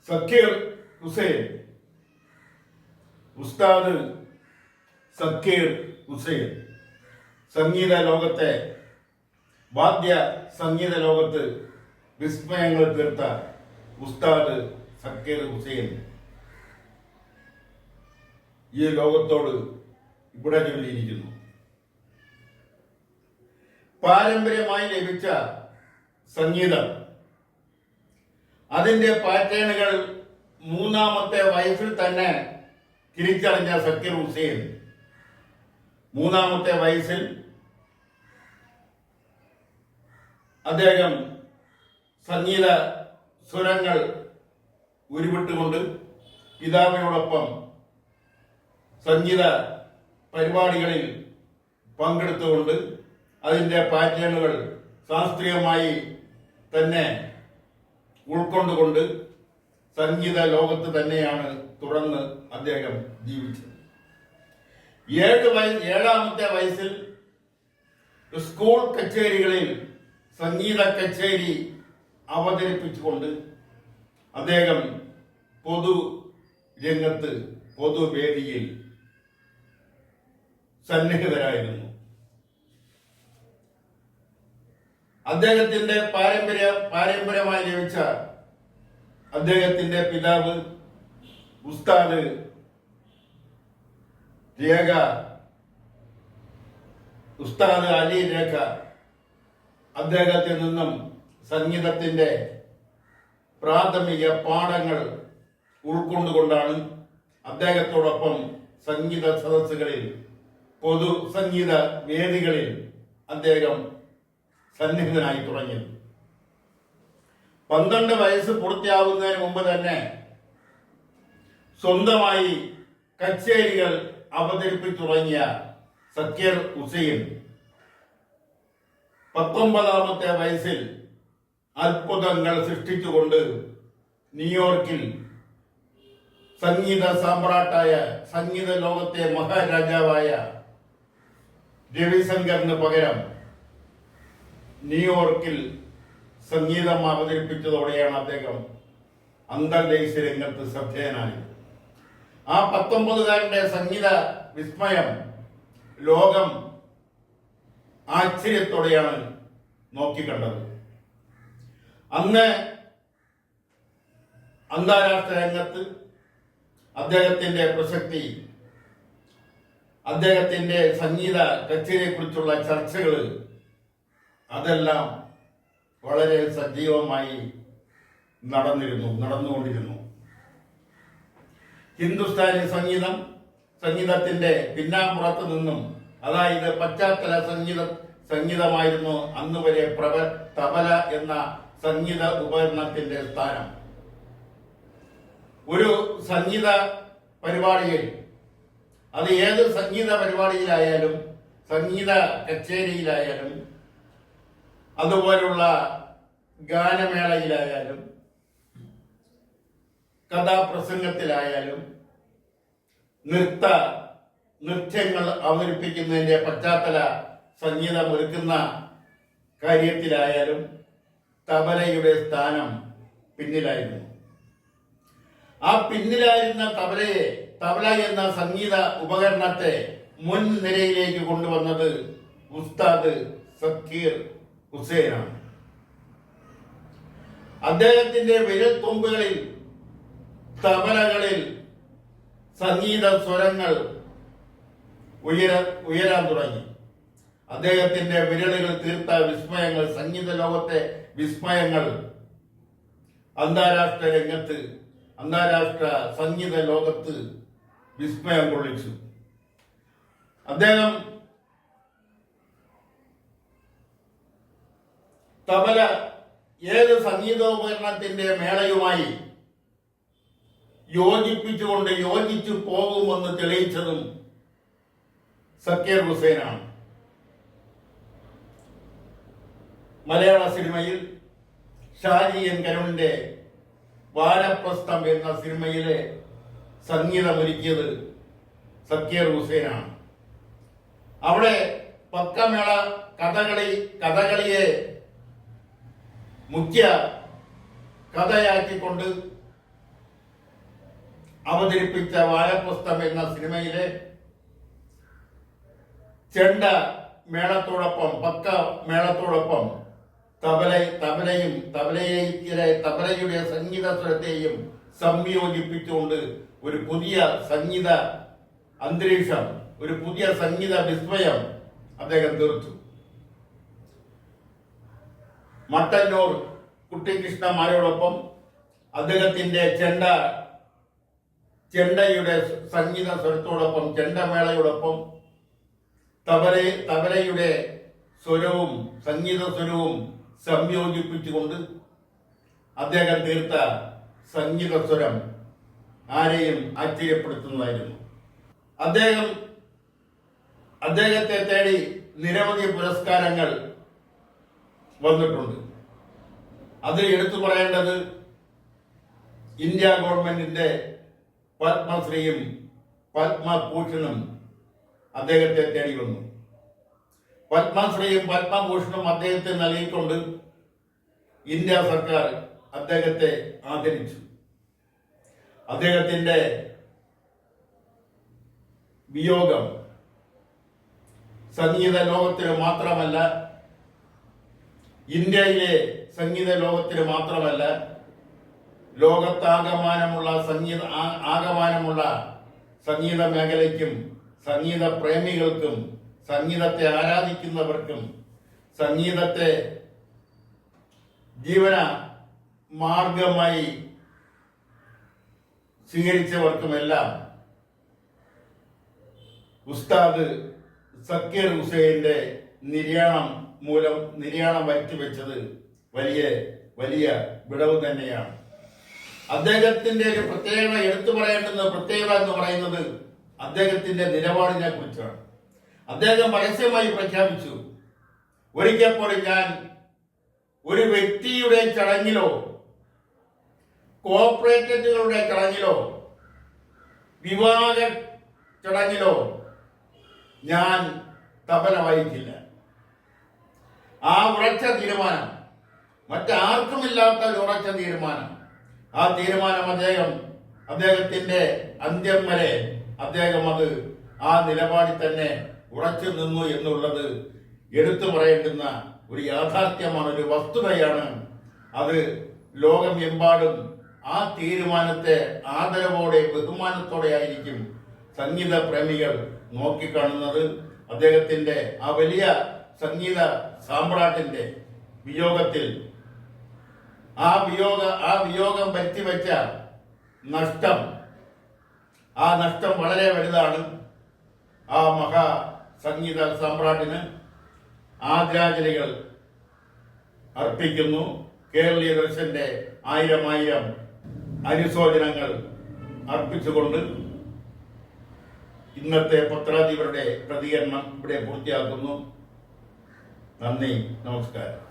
സക്കീർ ഹുസൈൻ, ഉസ്താദ് സക്കീർ ഹുസൈൻ സംഗീത ലോകത്തെ വാദ്യ സംഗീത ലോകത്ത് വിസ്മയങ്ങൾ തീർത്ത ഉസ്താദ് സക്കീർ ഹുസൈൻ ഈ ലോകത്തോട് ഇവിടെ ചൊല്ലിയിരിക്കുന്നു. പാരമ്പര്യമായി ലഭിച്ച സംഗീതം, അതിന്റെ പാറ്റേണുകൾ മൂന്നാമത്തെ വയസ്സിൽ തന്നെ തിരിച്ചറിഞ്ഞ സക്കീർ ഹുസൈൻ മൂന്നാമത്തെ വയസ്സിൽ അദ്ദേഹം സംഗീത സ്വരങ്ങൾ ഉരുവിട്ടുകൊണ്ട് പിതാവിനോടൊപ്പം സംഗീത പരിപാടികളിൽ പങ്കെടുത്തുകൊണ്ട് അതിൻ്റെ പാറ്റേണുകൾ ശാസ്ത്രീയമായി തന്നെ ഉൾക്കൊണ്ടുകൊണ്ട് സംഗീത ലോകത്ത് തന്നെയാണ് തുടർന്ന് അദ്ദേഹം ജീവിച്ചത്. 7ാമത്തെ വയസ്സിൽ സ്കൂൾ കച്ചേരികളിൽ സംഗീത കച്ചേരി അവതരിപ്പിച്ചുകൊണ്ട് അദ്ദേഹം പൊതുരംഗത്ത് പൊതുവേദിയിൽ സന്നിഹിതരായിരുന്നു. അദ്ദേഹത്തിന്റെ പാരമ്പര്യമായി ലഭിച്ച അദ്ദേഹത്തിന്റെ പിതാവ് ഉസ്താദ് ഉസ്താദ് അലി രേഖ അദ്ദേഹത്തിൽ നിന്നും സംഗീതത്തിന്റെ പ്രാഥമിക പാഠങ്ങൾ ഉൾക്കൊണ്ടുകൊണ്ടാണ് അദ്ദേഹത്തോടൊപ്പം സംഗീത സദസ്സുകളിൽ പൊതു സംഗീത വേദികളിൽ അദ്ദേഹം സന്നിഹിതനായി തുടങ്ങിയത്. 12 വയസ്സ് പൂർത്തിയാവുന്നതിന് മുമ്പ് തന്നെ സ്വന്തമായി കച്ചേരികൾ അവതരിപ്പിച്ചു തുടങ്ങിയ സക്കീർ ഹുസൈൻ 19ാമത്തെ വയസ്സിൽ അത്ഭുതങ്ങൾ സൃഷ്ടിച്ചുകൊണ്ട് ന്യൂയോർക്കിൽ സംഗീത സാമ്രാട്ടായ സംഗീത ലോകത്തെ മഹാരാജാവായ രവിശങ്കറിന് പകരം ന്യൂയോർക്കിൽ സംഗീതം അവതരിപ്പിച്ചതോടെയാണ് അദ്ദേഹം അന്തർദേശീയ രംഗത്ത് ശ്രദ്ധേയനായത്. ആ 19കാരന്റെ സംഗീത വിസ്മയം ലോകം ആശ്ചര്യത്തോടെയാണ് നോക്കിക്കണ്ടത്. അന്ന് അന്താരാഷ്ട്ര രംഗത്ത് അദ്ദേഹത്തിന്റെ പ്രസക്തി, അദ്ദേഹത്തിന്റെ സംഗീത കച്ചേരിയെക്കുറിച്ചുള്ള ചർച്ചകൾ അതെല്ലാം വളരെ സജീവമായി നടന്നുകൊണ്ടിരുന്നു. ഹിന്ദുസ്ഥാനി സംഗീതത്തിന്റെ പിന്നാമ്പുറത്ത് നിന്നും, അതായത് പശ്ചാത്തല സംഗീതമായിരുന്നു അന്ന് വരെ തബല എന്ന സംഗീത ഉപകരണത്തിന്റെ സ്ഥാനം. ഒരു സംഗീത പരിപാടിയിൽ, അത് ഏത് സംഗീത പരിപാടിയിലായാലും സംഗീത കച്ചേരിയിലായാലും അതുപോലുള്ള ഗാനമേളയിലായാലും കഥാപ്രസംഗത്തിലായാലും നൃത്യങ്ങൾ അവതരിപ്പിക്കുന്നതിന്റെ പശ്ചാത്തല സംഗീതമൊരുക്കുന്ന കാര്യത്തിലായാലും തബലയുടെ സ്ഥാനം പിന്നിലായിരുന്നു. ആ പിന്നിലായിരുന്ന തബല എന്ന സംഗീത ഉപകരണത്തെ മുൻ നിരയിലേക്ക് കൊണ്ടുവന്നത് ഉസ്താദ് സക്കീർ ഹുസൈനാണ്. അദ്ദേഹത്തിന്റെ വിരൽത്തുമ്പുകളിൽ തബലകളിൽ സംഗീത സ്വരങ്ങൾ ഉയരാൻ തുടങ്ങി. അദ്ദേഹത്തിന്റെ വിരലുകൾ തീർത്ത വിസ്മയങ്ങൾ, സംഗീത ലോകത്തെ വിസ്മയങ്ങൾ അന്താരാഷ്ട്ര സംഗീത ലോകത്ത് വിസ്മയം കൊള്ളിച്ചു. അദ്ദേഹം തബല ഏത് സംഗീതോപകരണത്തിന്റെ മേളയുമായി യോജിച്ചു പോകുമെന്ന് തെളിയിച്ചതും സക്കീർ ഹുസൈനാണ്. മലയാള സിനിമയിൽ ഷാജി എൻ കരുണിന്റെ വാനപ്രസ്ഥം എന്ന സിനിമയിലെ സംഗീതമൊരുക്കിയത് സക്കീർ ഹുസൈനാണ്. അവിടെ പക്കമേള കഥകളിയെ മുഖ്യ കഥയാക്കിക്കൊണ്ട് അവതരിപ്പിച്ച വാനപ്രസ്ഥം എന്ന സിനിമയിലെ ചെണ്ട മേളത്തോടൊപ്പം പക്ക മേളത്തോടൊപ്പം തബലയുടെ സംഗീത സ്വരത്തെയും സംയോജിപ്പിച്ചുകൊണ്ട് ഒരു പുതിയ സംഗീത അന്തരീക്ഷം, ഒരു പുതിയ സംഗീത വിസ്മയം അദ്ദേഹം തീർത്തു. മട്ടന്നൂർ കുട്ടിക്കൃഷ്ണമാരോടൊപ്പം അദ്ദേഹത്തിന്റെ ചെണ്ടയുടെ സംഗീത സ്വരത്തോടൊപ്പം ചെണ്ടമേളയോടൊപ്പം തബലയുടെ സ്വരവും സംഗീത സ്വരവും സംയോജിപ്പിച്ചുകൊണ്ട് അദ്ദേഹം തീർത്ത സംഗീത സ്വരം ആരെയും ആശ്ചര്യപ്പെടുത്തുന്നതായിരുന്നു. അദ്ദേഹത്തെ തേടി നിരവധി പുരസ്കാരങ്ങൾ വന്നിട്ടുണ്ട്. അതിൽ എടുത്തു പറയേണ്ടത് ഇന്ത്യ ഗവൺമെന്റിന്റെ പത്മശ്രീയും പത്മഭൂഷണും അദ്ദേഹത്തെ തേടി വന്നു. പത്മശ്രീയും പത്മഭൂഷണും അദ്ദേഹത്തെ നൽകിക്കൊണ്ട് ഇന്ത്യ സർക്കാർ അദ്ദേഹത്തെ ആദരിച്ചു. അദ്ദേഹത്തിന്റെ വിയോഗം സംഗീത ലോകത്തിന് മാത്രമല്ല, ഇന്ത്യയിലെ സംഗീത ലോകത്തിന് മാത്രമല്ല, ലോകത്താകമാനമുള്ള സംഗീത മേഖലയ്ക്കും സംഗീത പ്രേമികൾക്കും സംഗീതത്തെ ആരാധിക്കുന്നവർക്കും സംഗീതത്തെ ജീവന മാർഗമായി സ്വീകരിച്ചവർക്കുമെല്ലാം ഉസ്താദ് സക്കീർ ഹുസൈന്റെ നിര്യാണം വരുത്തിവെച്ചത് വലിയ വിടവ് തന്നെയാണ്. അദ്ദേഹത്തിന്റെ ഒരു പ്രത്യേകത എടുത്തു പറയേണ്ടുന്ന പ്രത്യേകത എന്ന് പറയുന്നത് അദ്ദേഹത്തിന്റെ നിലപാടിനെ കുറിച്ചാണ്. അദ്ദേഹം പരസ്യമായി പ്രഖ്യാപിച്ചു, ഒരിക്കൽ പോലും ഞാൻ ഒരു വ്യക്തിയുടെ ചടങ്ങിലോ കോർപ്പറേറ്റുകളുടെ ചടങ്ങിലോ വിവാഹ ചടങ്ങിലോ ഞാൻ തബല വായിക്കില്ല. ആ ഉറച്ച തീരുമാനം, മറ്റാർക്കുമില്ലാത്ത ഒരു ഉറച്ച തീരുമാനം, ആ തീരുമാനം അദ്ദേഹത്തിന്റെ അന്ത്യം വരെ അദ്ദേഹം ആ നിലപാടിൽ തന്നെ ഉറച്ചു നിന്നു എന്നുള്ളത് എടുത്തു പറയേണ്ടുന്ന ഒരു യാഥാർത്ഥ്യമാണ്, ഒരു വസ്തുതയാണ്. അത് ലോകമെമ്പാടും ആ തീരുമാനത്തെ ആദരവോടെ ബഹുമാനത്തോടെ ആയിരിക്കും സംഗീത പ്രേമികൾ നോക്കിക്കാണുന്നത്. അദ്ദേഹത്തിന്റെ ആ വലിയ സംഗീത സാമ്രാട്ടിന്റെ വിയോഗത്തിൽ ആ വിയോഗം വരുത്തിവെച്ച നഷ്ടം വളരെ വലുതാണ്. ആ മഹാ സംഗീത സാമ്രാട്ടിന് ആദരാഞ്ജലികൾ അർപ്പിക്കുന്നു. കേരളീയ ദർശന്റെ 1000 അനുശോചനങ്ങൾ അർപ്പിച്ചുകൊണ്ട് ഇന്നത്തെ പത്രാധിപരുടെ പ്രതികരണം ഇവിടെ പൂർത്തിയാക്കുന്നു. നന്ദി, നമസ്കാരം.